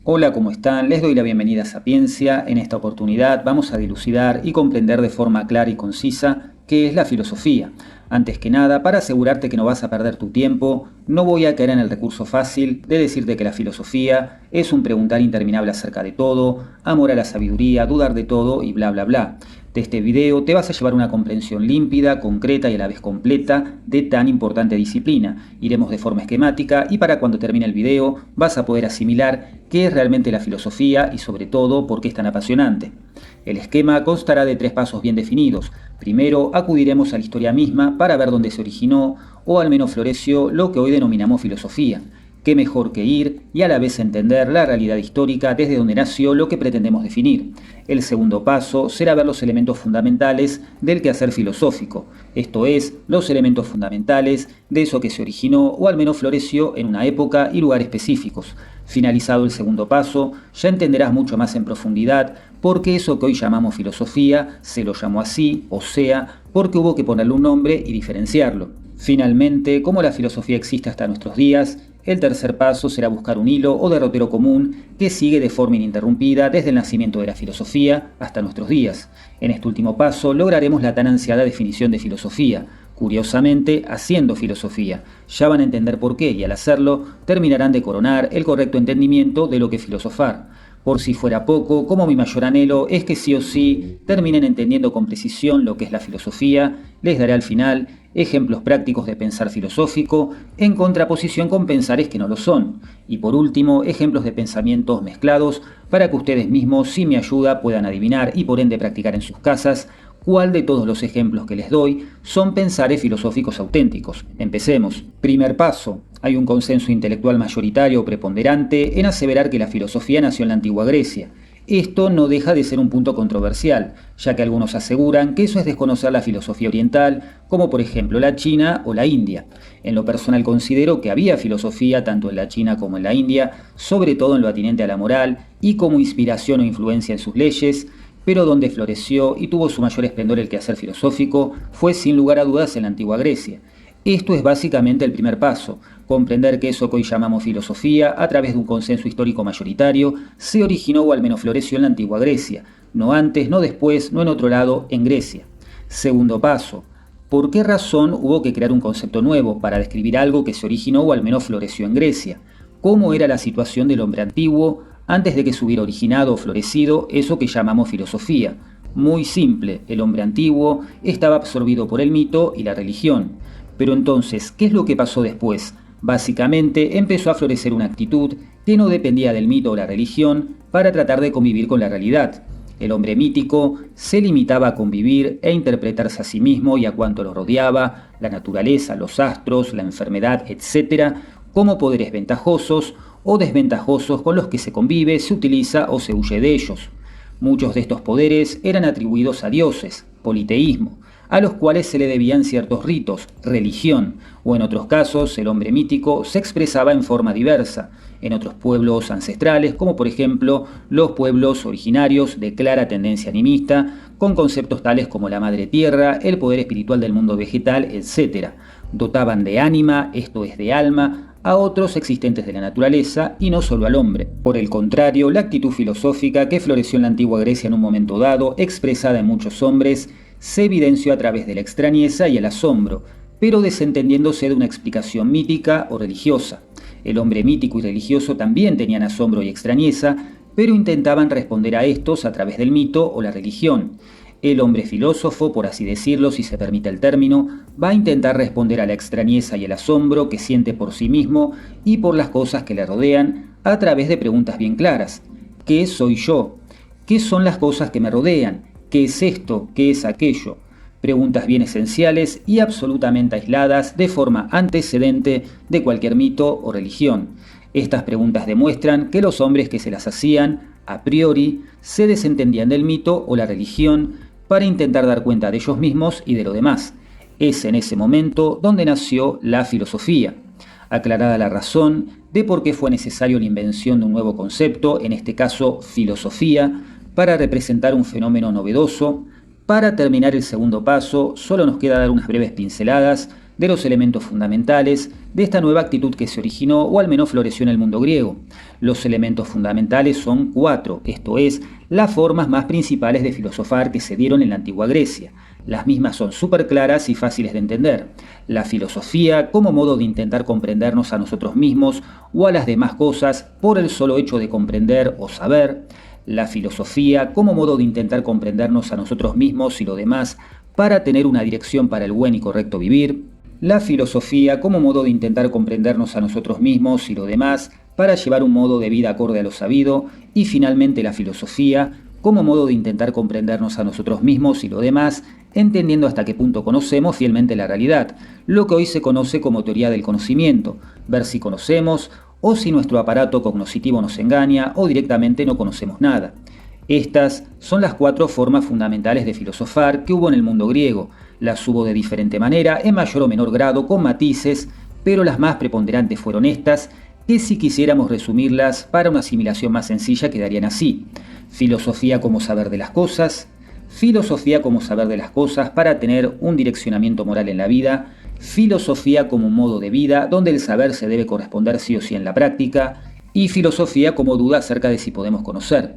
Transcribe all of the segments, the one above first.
Hola, ¿cómo están? Les doy la bienvenida a Sapiencia. En esta oportunidad vamos a dilucidar y comprender de forma clara y concisa qué es la filosofía. Antes que nada, para asegurarte que no vas a perder tu tiempo, no voy a caer en el recurso fácil de decirte que la filosofía es un preguntar interminable acerca de todo, amor a la sabiduría, dudar de todo y bla bla bla. De este video te vas a llevar una comprensión límpida, concreta y a la vez completa de tan importante disciplina. Iremos de forma esquemática y para cuando termine el video vas a poder asimilar qué es realmente la filosofía y sobre todo por qué es tan apasionante. El esquema constará de 3 pasos bien definidos. Primero, acudiremos a la historia misma para ver dónde se originó o al menos floreció lo que hoy denominamos filosofía. Qué mejor que ir y a la vez entender la realidad histórica desde donde nació lo que pretendemos definir. El segundo paso será ver los elementos fundamentales del quehacer filosófico, esto es, los elementos fundamentales de eso que se originó o al menos floreció en una época y lugar específicos. Finalizado el segundo paso, ya entenderás mucho más en profundidad por qué eso que hoy llamamos filosofía se lo llamó así, o sea, porque hubo que ponerle un nombre y diferenciarlo. Finalmente, como la filosofía existe hasta nuestros días, el tercer paso será buscar un hilo o derrotero común que sigue de forma ininterrumpida desde el nacimiento de la filosofía hasta nuestros días. En este último paso lograremos la tan ansiada definición de filosofía, curiosamente haciendo filosofía. Ya van a entender por qué y al hacerlo terminarán de coronar el correcto entendimiento de lo que es filosofar. Por si fuera poco, como mi mayor anhelo es que sí o sí terminen entendiendo con precisión lo que es la filosofía, les daré al final ejemplos prácticos de pensar filosófico en contraposición con pensares que no lo son. Y por último, ejemplos de pensamientos mezclados para que ustedes mismos, sin mi ayuda, puedan adivinar y por ende practicar en sus casas cuál de todos los ejemplos que les doy son pensares filosóficos auténticos. Empecemos. Primer paso. Hay un consenso intelectual mayoritario o preponderante en aseverar que la filosofía nació en la antigua Grecia. Esto no deja de ser un punto controversial, ya que algunos aseguran que eso es desconocer la filosofía oriental, como por ejemplo la China o la India. En lo personal considero que había filosofía tanto en la China como en la India, sobre todo en lo atinente a la moral y como inspiración o influencia en sus leyes, pero donde floreció y tuvo su mayor esplendor el quehacer filosófico fue sin lugar a dudas en la antigua Grecia. Esto es básicamente el primer paso, comprender que eso que hoy llamamos filosofía, a través de un consenso histórico mayoritario, se originó o al menos floreció en la antigua Grecia, no antes, no después, no en otro lado, en Grecia. Segundo paso, ¿por qué razón hubo que crear un concepto nuevo para describir algo que se originó o al menos floreció en Grecia? ¿Cómo era la situación del hombre antiguo antes de que se hubiera originado o florecido eso que llamamos filosofía? Muy simple, el hombre antiguo estaba absorbido por el mito y la religión. Pero entonces, ¿qué es lo que pasó después? Básicamente empezó a florecer una actitud que no dependía del mito o la religión para tratar de convivir con la realidad. El hombre mítico se limitaba a convivir e interpretarse a sí mismo y a cuanto lo rodeaba, la naturaleza, los astros, la enfermedad, etc., como poderes ventajosos o desventajosos con los que se convive, se utiliza o se huye de ellos. Muchos de estos poderes eran atribuidos a dioses, politeísmo, a los cuales se le debían ciertos ritos, religión, o en otros casos el hombre mítico se expresaba en forma diversa, en otros pueblos ancestrales, como por ejemplo los pueblos originarios de clara tendencia animista, con conceptos tales como la madre tierra, el poder espiritual del mundo vegetal, etc. Dotaban de ánima, esto es de alma, a otros existentes de la naturaleza y no solo al hombre. Por el contrario, la actitud filosófica que floreció en la antigua Grecia en un momento dado, expresada en muchos hombres, se evidenció a través de la extrañeza y el asombro, pero desentendiéndose de una explicación mítica o religiosa. El hombre mítico y religioso también tenían asombro y extrañeza, pero intentaban responder a estos a través del mito o la religión. El hombre filósofo, por así decirlo, si se permite el término, va a intentar responder a la extrañeza y el asombro que siente por sí mismo y por las cosas que le rodean a través de preguntas bien claras. ¿Qué soy yo? ¿Qué son las cosas que me rodean? ¿Qué es esto? ¿Qué es aquello? Preguntas bien esenciales y absolutamente aisladas de forma antecedente de cualquier mito o religión. Estas preguntas demuestran que los hombres que se las hacían, a priori, se desentendían del mito o la religión para intentar dar cuenta de ellos mismos y de lo demás. Es en ese momento donde nació la filosofía. Aclarada la razón de por qué fue necesario la invención de un nuevo concepto, en este caso filosofía, para representar un fenómeno novedoso, para terminar el segundo paso, solo nos queda dar unas breves pinceladas de los elementos fundamentales de esta nueva actitud que se originó o al menos floreció en el mundo griego. Los elementos fundamentales son 4, esto es, las formas más principales de filosofar que se dieron en la antigua Grecia. Las mismas son súper claras y fáciles de entender. La filosofía como modo de intentar comprendernos a nosotros mismos o a las demás cosas por el solo hecho de comprender o saber. La filosofía como modo de intentar comprendernos a nosotros mismos y lo demás para tener una dirección para el buen y correcto vivir. La filosofía como modo de intentar comprendernos a nosotros mismos y lo demás para llevar un modo de vida acorde a lo sabido. Y finalmente la filosofía como modo de intentar comprendernos a nosotros mismos y lo demás, entendiendo hasta qué punto conocemos fielmente la realidad, lo que hoy se conoce como teoría del conocimiento, ver si conocemos o si nuestro aparato cognoscitivo nos engaña o directamente no conocemos nada. Estas son las 4 formas fundamentales de filosofar que hubo en el mundo griego. Las hubo de diferente manera, en mayor o menor grado, con matices, pero las más preponderantes fueron estas, que si quisiéramos resumirlas para una asimilación más sencilla quedarían así. Filosofía como saber de las cosas, filosofía como saber de las cosas para tener un direccionamiento moral en la vida, filosofía como un modo de vida donde el saber se debe corresponder sí o sí en la práctica, y filosofía como duda acerca de si podemos conocer.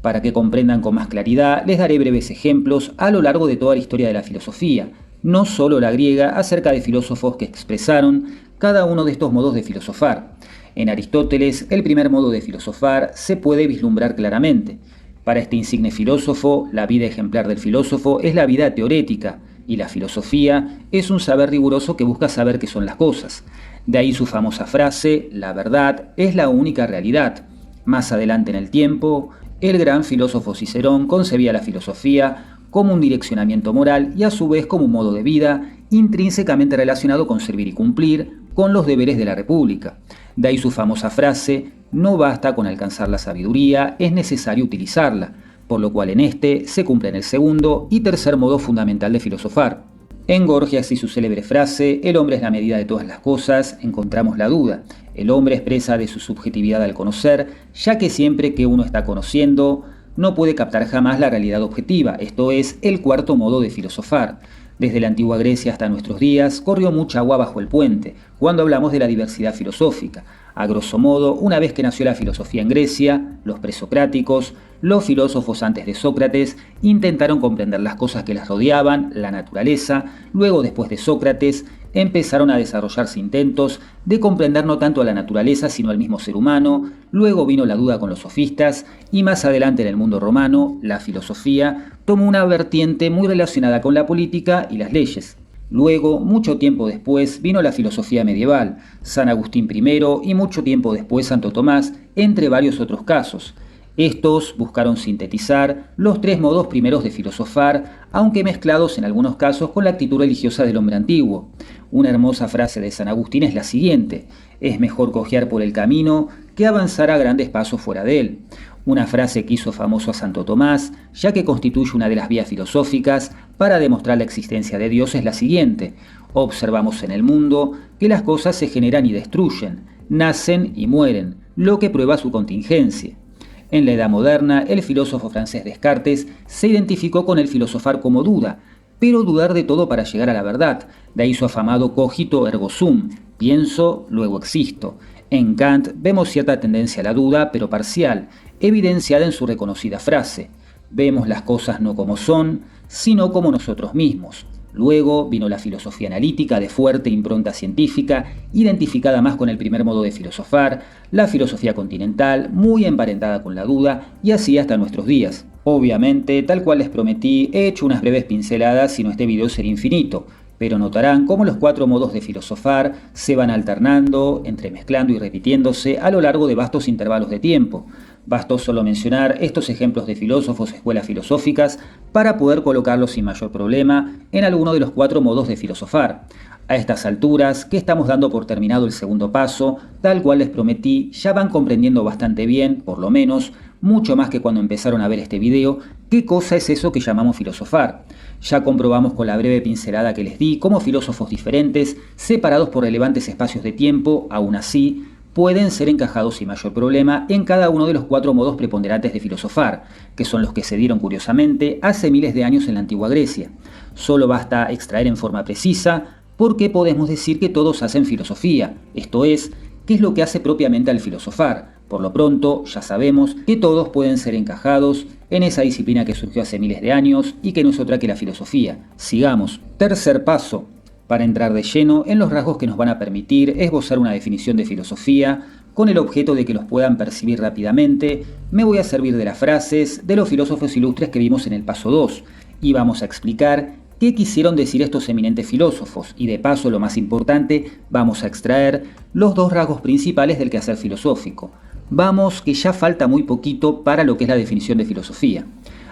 Para que comprendan con más claridad, les daré breves ejemplos a lo largo de toda la historia de la filosofía, no solo la griega, acerca de filósofos que expresaron cada uno de estos modos de filosofar. En Aristóteles, el primer modo de filosofar se puede vislumbrar claramente. Para este insigne filósofo, la vida ejemplar del filósofo es la vida teorética, y la filosofía es un saber riguroso que busca saber qué son las cosas. De ahí su famosa frase, la verdad es la única realidad. Más adelante en el tiempo, el gran filósofo Cicerón concebía la filosofía como un direccionamiento moral y a su vez como un modo de vida intrínsecamente relacionado con servir y cumplir con los deberes de la República. De ahí su famosa frase, no basta con alcanzar la sabiduría, es necesario utilizarla, por lo cual en este se cumple en el segundo y tercer modo fundamental de filosofar. En Gorgias y su célebre frase, el hombre es la medida de todas las cosas, encontramos la duda. El hombre expresa de su subjetividad al conocer, ya que siempre que uno está conociendo, no puede captar jamás la realidad objetiva, esto es, el cuarto modo de filosofar. Desde la antigua Grecia hasta nuestros días, corrió mucha agua bajo el puente, cuando hablamos de la diversidad filosófica. A grosso modo, una vez que nació la filosofía en Grecia, los presocráticos, los filósofos antes de Sócrates, intentaron comprender las cosas que las rodeaban, la naturaleza. Luego, después de Sócrates, empezaron a desarrollarse intentos de comprender no tanto a la naturaleza, sino al mismo ser humano. Luego vino la duda con los sofistas, y más adelante en el mundo romano, la filosofía tomó una vertiente muy relacionada con la política y las leyes. Luego, mucho tiempo después, vino la filosofía medieval, San Agustín primero y mucho tiempo después Santo Tomás, entre varios otros casos. Estos buscaron sintetizar los 3 modos primeros de filosofar, aunque mezclados en algunos casos con la actitud religiosa del hombre antiguo. Una hermosa frase de San Agustín es la siguiente: es mejor cojear por el camino que avanzar a grandes pasos fuera de él. Una frase que hizo famoso a Santo Tomás, ya que constituye una de las vías filosóficas para demostrar la existencia de Dios, es la siguiente: observamos en el mundo que las cosas se generan y destruyen, nacen y mueren, lo que prueba su contingencia. En la Edad Moderna, el filósofo francés Descartes se identificó con el filosofar como duda, pero dudar de todo para llegar a la verdad. De ahí su afamado cogito ergo sum, pienso, luego existo. En Kant vemos cierta tendencia a la duda, pero parcial, evidenciada en su reconocida frase: vemos las cosas no como son, sino como nosotros mismos. Luego vino la filosofía analítica de fuerte impronta científica, identificada más con el primer modo de filosofar, la filosofía continental, muy emparentada con la duda, y así hasta nuestros días. Obviamente, tal cual les prometí, he hecho unas breves pinceladas, y no este video sería infinito, pero notarán cómo los 4 modos de filosofar se van alternando, entremezclando y repitiéndose a lo largo de vastos intervalos de tiempo. Bastó solo mencionar estos ejemplos de filósofos, escuelas filosóficas, para poder colocarlos sin mayor problema en alguno de los 4 modos de filosofar. A estas alturas, que estamos dando por terminado el segundo paso, tal cual les prometí, ya van comprendiendo bastante bien, por lo menos, mucho más que cuando empezaron a ver este video, qué cosa es eso que llamamos filosofar. Ya comprobamos con la breve pincelada que les di cómo filósofos diferentes, separados por relevantes espacios de tiempo, aún así, pueden ser encajados sin mayor problema en cada uno de los 4 modos preponderantes de filosofar, que son los que se dieron curiosamente hace miles de años en la antigua Grecia. Solo basta extraer en forma precisa ¿por qué podemos decir que todos hacen filosofía? Esto es, ¿qué es lo que hace propiamente al filosofar? Por lo pronto, ya sabemos que todos pueden ser encajados en esa disciplina que surgió hace miles de años y que no es otra que la filosofía. Sigamos. Tercer paso. Para entrar de lleno en los rasgos que nos van a permitir esbozar una definición de filosofía, con el objeto de que los puedan percibir rápidamente, me voy a servir de las frases de los filósofos ilustres que vimos en el paso 2, y vamos a explicar qué quisieron decir estos eminentes filósofos, y de paso, lo más importante, vamos a extraer los dos rasgos principales del quehacer filosófico. Vamos, que ya falta muy poquito para lo que es la definición de filosofía.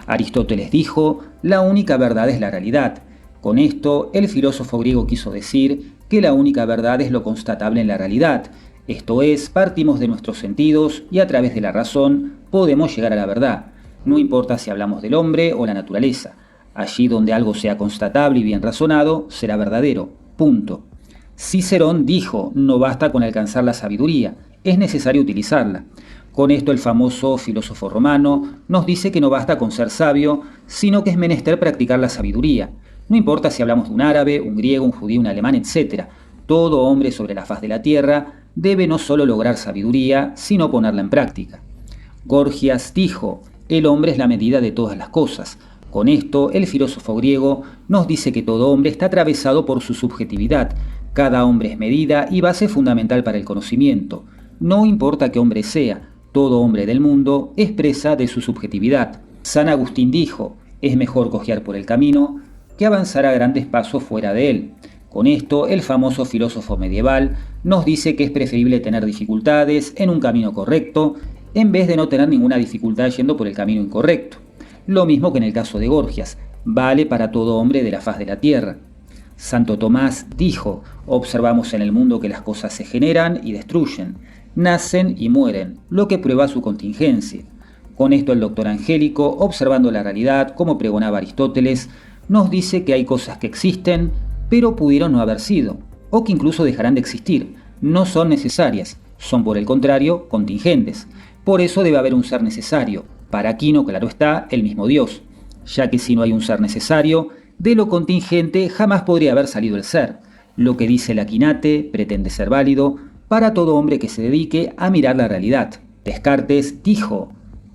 Aristóteles dijo, la única verdad es la realidad. Con esto, el filósofo griego quiso decir que la única verdad es lo constatable en la realidad. Esto es, partimos de nuestros sentidos y a través de la razón podemos llegar a la verdad. No importa si hablamos del hombre o la naturaleza. Allí donde algo sea constatable y bien razonado, será verdadero. Punto. Cicerón dijo, no basta con alcanzar la sabiduría, es necesario utilizarla. Con esto el famoso filósofo romano nos dice que no basta con ser sabio, sino que es menester practicar la sabiduría. No importa si hablamos de un árabe, un griego, un judío, un alemán, etc. Todo hombre sobre la faz de la tierra debe no solo lograr sabiduría, sino ponerla en práctica. Gorgias dijo, el hombre es la medida de todas las cosas. Con esto, el filósofo griego nos dice que todo hombre está atravesado por su subjetividad. Cada hombre es medida y base fundamental para el conocimiento. No importa qué hombre sea, todo hombre del mundo es presa de su subjetividad. San Agustín dijo, es mejor cojear por el camino que avanzar a grandes pasos fuera de él. Con esto, el famoso filósofo medieval nos dice que es preferible tener dificultades en un camino correcto en vez de no tener ninguna dificultad yendo por el camino incorrecto. Lo mismo que en el caso de Gorgias, vale para todo hombre de la faz de la tierra. Santo Tomás dijo, observamos en el mundo que las cosas se generan y destruyen, nacen y mueren, lo que prueba su contingencia. Con esto el doctor Angélico, observando la realidad, como pregonaba Aristóteles, nos dice que hay cosas que existen, pero pudieron no haber sido, o que incluso dejarán de existir. No son necesarias, son por el contrario contingentes. Por eso debe haber un ser necesario. Para Aquino, claro está, el mismo Dios, ya que si no hay un ser necesario, de lo contingente jamás podría haber salido el ser. Lo que dice el Aquinate pretende ser válido para todo hombre que se dedique a mirar la realidad. Descartes dijo,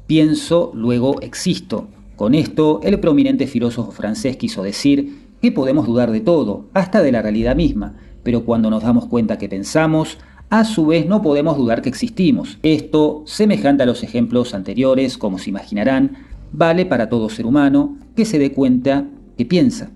pienso, luego existo. Con esto, el prominente filósofo francés quiso decir que podemos dudar de todo, hasta de la realidad misma, pero cuando nos damos cuenta que pensamos, a su vez no podemos dudar que existimos. Esto, semejante a los ejemplos anteriores, como se imaginarán, vale para todo ser humano que se dé cuenta que piensa.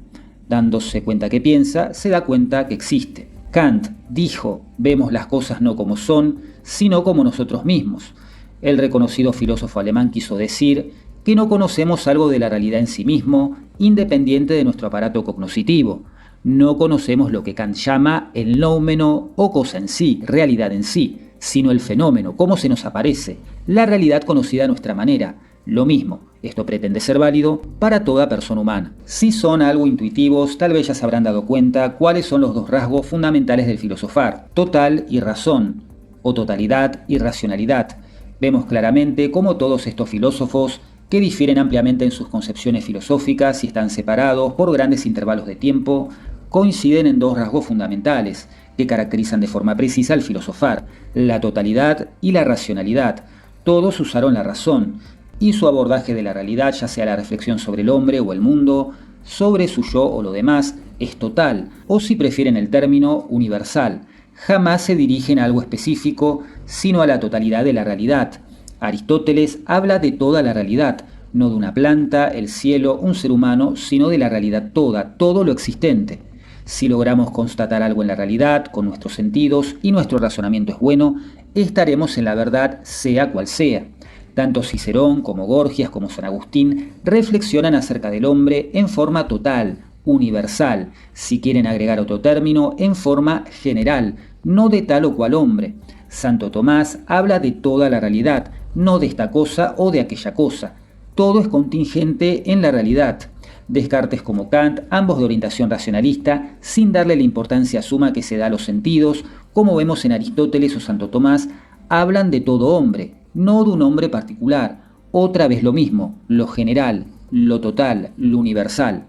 Dándose cuenta que piensa, se da cuenta que existe. Kant dijo, vemos las cosas no como son, sino como nosotros mismos. El reconocido filósofo alemán quiso decir que no conocemos algo de la realidad en sí mismo, independiente de nuestro aparato cognoscitivo. No conocemos lo que Kant llama el noumeno o cosa en sí, realidad en sí, sino el fenómeno, cómo se nos aparece, la realidad conocida a nuestra manera. Lo mismo, esto pretende ser válido para toda persona humana. Si son algo intuitivos, tal vez ya se habrán dado cuenta cuáles son los dos rasgos fundamentales del filosofar, total y razón, o totalidad y racionalidad. Vemos claramente cómo todos estos filósofos, que difieren ampliamente en sus concepciones filosóficas y están separados por grandes intervalos de tiempo, coinciden en dos rasgos fundamentales que caracterizan de forma precisa al filosofar, la totalidad y la racionalidad. Todos usaron la razón, y su abordaje de la realidad, ya sea la reflexión sobre el hombre o el mundo, sobre su yo o lo demás, es total, o si prefieren el término, universal. Jamás se dirigen a algo específico, sino a la totalidad de la realidad. Aristóteles habla de toda la realidad, no de una planta, el cielo, un ser humano, sino de la realidad toda, todo lo existente. Si logramos constatar algo en la realidad, con nuestros sentidos, y nuestro razonamiento es bueno, estaremos en la verdad, sea cual sea. Tanto Cicerón como Gorgias como San Agustín reflexionan acerca del hombre en forma total, universal, si quieren agregar otro término, en forma general, no de tal o cual hombre. Santo Tomás habla de toda la realidad, no de esta cosa o de aquella cosa. Todo es contingente en la realidad. Descartes como Kant, ambos de orientación racionalista, sin darle la importancia suma que se da a los sentidos, como vemos en Aristóteles o Santo Tomás, hablan de todo hombre, no de un hombre particular. Otra vez lo mismo, lo general, lo total, lo universal.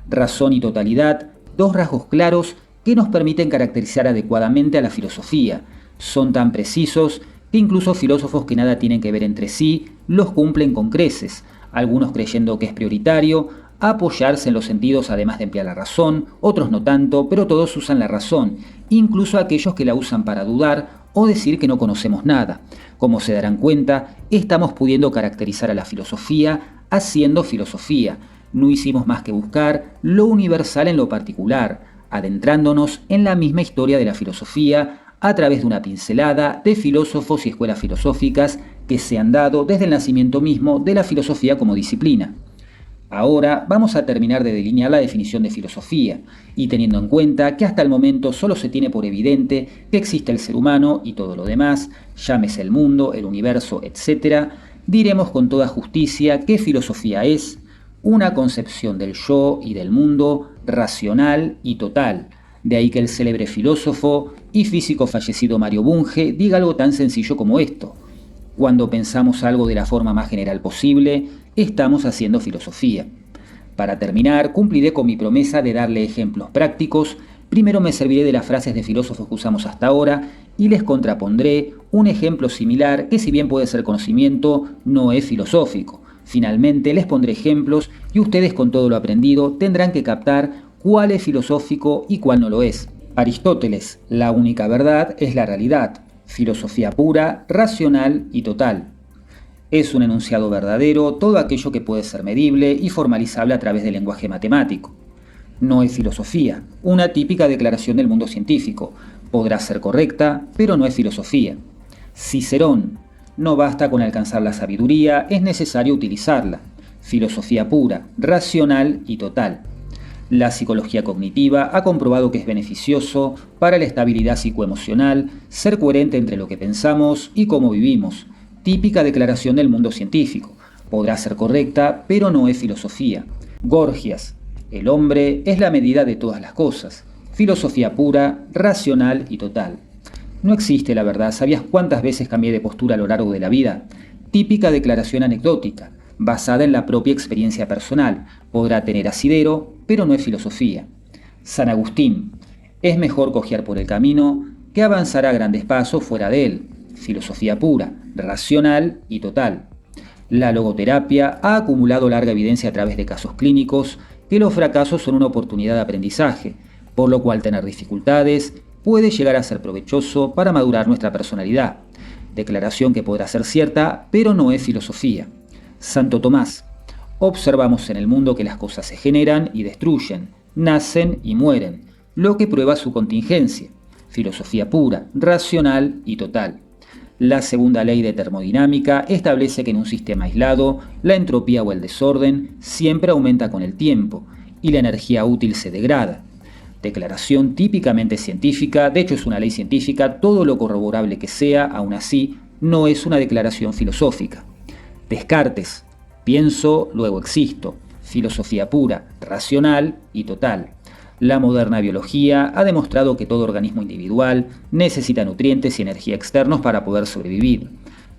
Razón y totalidad, dos rasgos claros que nos permiten caracterizar adecuadamente a la filosofía. Son tan precisos que incluso filósofos que nada tienen que ver entre sí los cumplen con creces, algunos creyendo que es prioritario apoyarse en los sentidos además de emplear la razón, otros no tanto, pero todos usan la razón, incluso aquellos que la usan para dudar o decir que no conocemos nada. Como se darán cuenta, estamos pudiendo caracterizar a la filosofía haciendo filosofía. No hicimos más que buscar lo universal en lo particular, adentrándonos en la misma historia de la filosofía a través de una pincelada de filósofos y escuelas filosóficas que se han dado desde el nacimiento mismo de la filosofía como disciplina. Ahora vamos a terminar de delinear la definición de filosofía, y teniendo en cuenta que hasta el momento solo se tiene por evidente que existe el ser humano y todo lo demás, llámese el mundo, el universo, etc., diremos con toda justicia que filosofía es una concepción del yo y del mundo racional y total. De ahí que el célebre filósofo y físico fallecido Mario Bunge diga algo tan sencillo como esto: cuando pensamos algo de la forma más general posible, estamos haciendo filosofía. Para terminar, cumpliré con mi promesa de darle ejemplos prácticos. Primero me serviré de las frases de filósofos que usamos hasta ahora y les contrapondré un ejemplo similar que, si bien puede ser conocimiento, no es filosófico. Finalmente les pondré ejemplos y ustedes, con todo lo aprendido, tendrán que captar cuál es filosófico y cuál no lo es. Aristóteles: la única verdad es la realidad. Filosofía pura, racional y total. Es un enunciado verdadero todo aquello que puede ser medible y formalizable a través del lenguaje matemático. No es filosofía, una típica declaración del mundo científico. Podrá ser correcta, pero no es filosofía. Cicerón: no basta con alcanzar la sabiduría, es necesario utilizarla. Filosofía pura, racional y total. La psicología cognitiva ha comprobado que es beneficioso para la estabilidad psicoemocional ser coherente entre lo que pensamos y cómo vivimos. Típica declaración del mundo científico. Podrá ser correcta, pero no es filosofía. Gorgias: el hombre es la medida de todas las cosas. Filosofía pura, racional y total. No existe la verdad. ¿Sabías cuántas veces cambié de postura a lo largo de la vida? Típica declaración anecdótica, basada en la propia experiencia personal. Podrá tener asidero, pero no es filosofía. San Agustín: es mejor cojear por el camino que avanzar a grandes pasos fuera de él. Filosofía pura, racional y total. La logoterapia ha acumulado larga evidencia a través de casos clínicos que los fracasos son una oportunidad de aprendizaje, por lo cual tener dificultades puede llegar a ser provechoso para madurar nuestra personalidad. Declaración que podrá ser cierta, pero no es filosofía. Santo Tomás: observamos en el mundo que las cosas se generan y destruyen, nacen y mueren, lo que prueba su contingencia. Filosofía pura, racional y total. La segunda ley de termodinámica establece que en un sistema aislado, la entropía o el desorden siempre aumenta con el tiempo y la energía útil se degrada. Declaración típicamente científica, de hecho es una ley científica, todo lo corroborable que sea, aún así, no es una declaración filosófica. Descartes: pienso, luego existo. Filosofía pura, racional y total. La moderna biología ha demostrado que todo organismo individual necesita nutrientes y energía externos para poder sobrevivir.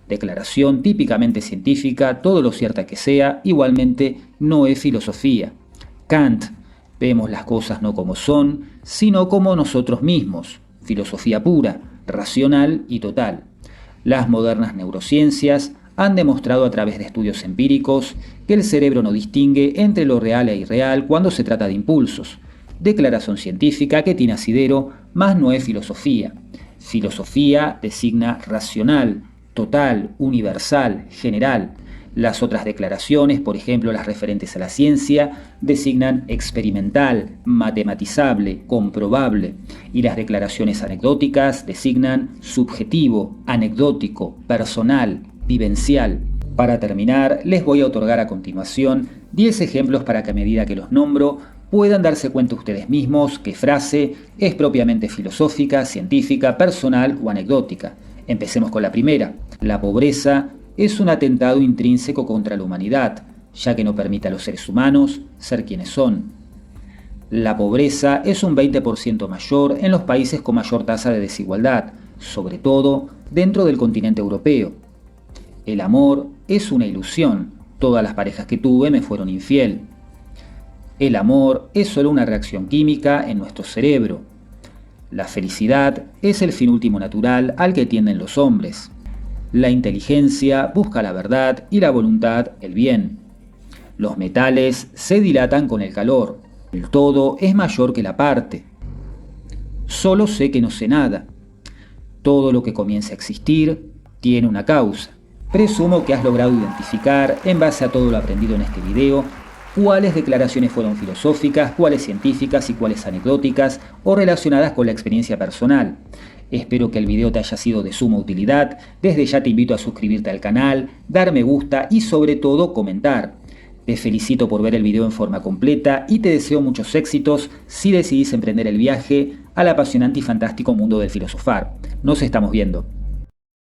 Declaración típicamente científica, todo lo cierta que sea, igualmente no es filosofía. Kant: vemos las cosas no como son, sino como nosotros mismos. Filosofía pura, racional y total. Las modernas neurociencias han demostrado a través de estudios empíricos que el cerebro no distingue entre lo real e irreal cuando se trata de impulsos. Declaración científica que tiene asidero, mas no es filosofía. Filosofía designa racional, total, universal, general. Las otras declaraciones, por ejemplo las referentes a la ciencia, designan experimental, matematizable, comprobable, y las declaraciones anecdóticas designan subjetivo, anecdótico, personal, vivencial. Para terminar, les voy a otorgar a continuación 10 ejemplos para que, a medida que los nombro, puedan darse cuenta ustedes mismos qué frase es propiamente filosófica, científica, personal o anecdótica. Empecemos con la primera. La pobreza es un atentado intrínseco contra la humanidad, ya que no permite a los seres humanos ser quienes son. La pobreza es un 20% mayor en los países con mayor tasa de desigualdad, sobre todo dentro del continente europeo. El amor es una ilusión. Todas las parejas que tuve me fueron infiel. El amor es solo una reacción química en nuestro cerebro. La felicidad es el fin último natural al que tienden los hombres. La inteligencia busca la verdad y la voluntad el bien. Los metales se dilatan con el calor. El todo es mayor que la parte. Solo sé que no sé nada. Todo lo que comienza a existir tiene una causa. Presumo que has logrado identificar, en base a todo lo aprendido en este video, cuáles declaraciones fueron filosóficas, cuáles científicas y cuáles anecdóticas o relacionadas con la experiencia personal. Espero que el video te haya sido de suma utilidad. Desde ya te invito a suscribirte al canal, dar me gusta y sobre todo comentar. Te felicito por ver el video en forma completa y te deseo muchos éxitos si decidís emprender el viaje al apasionante y fantástico mundo del filosofar. Nos estamos viendo.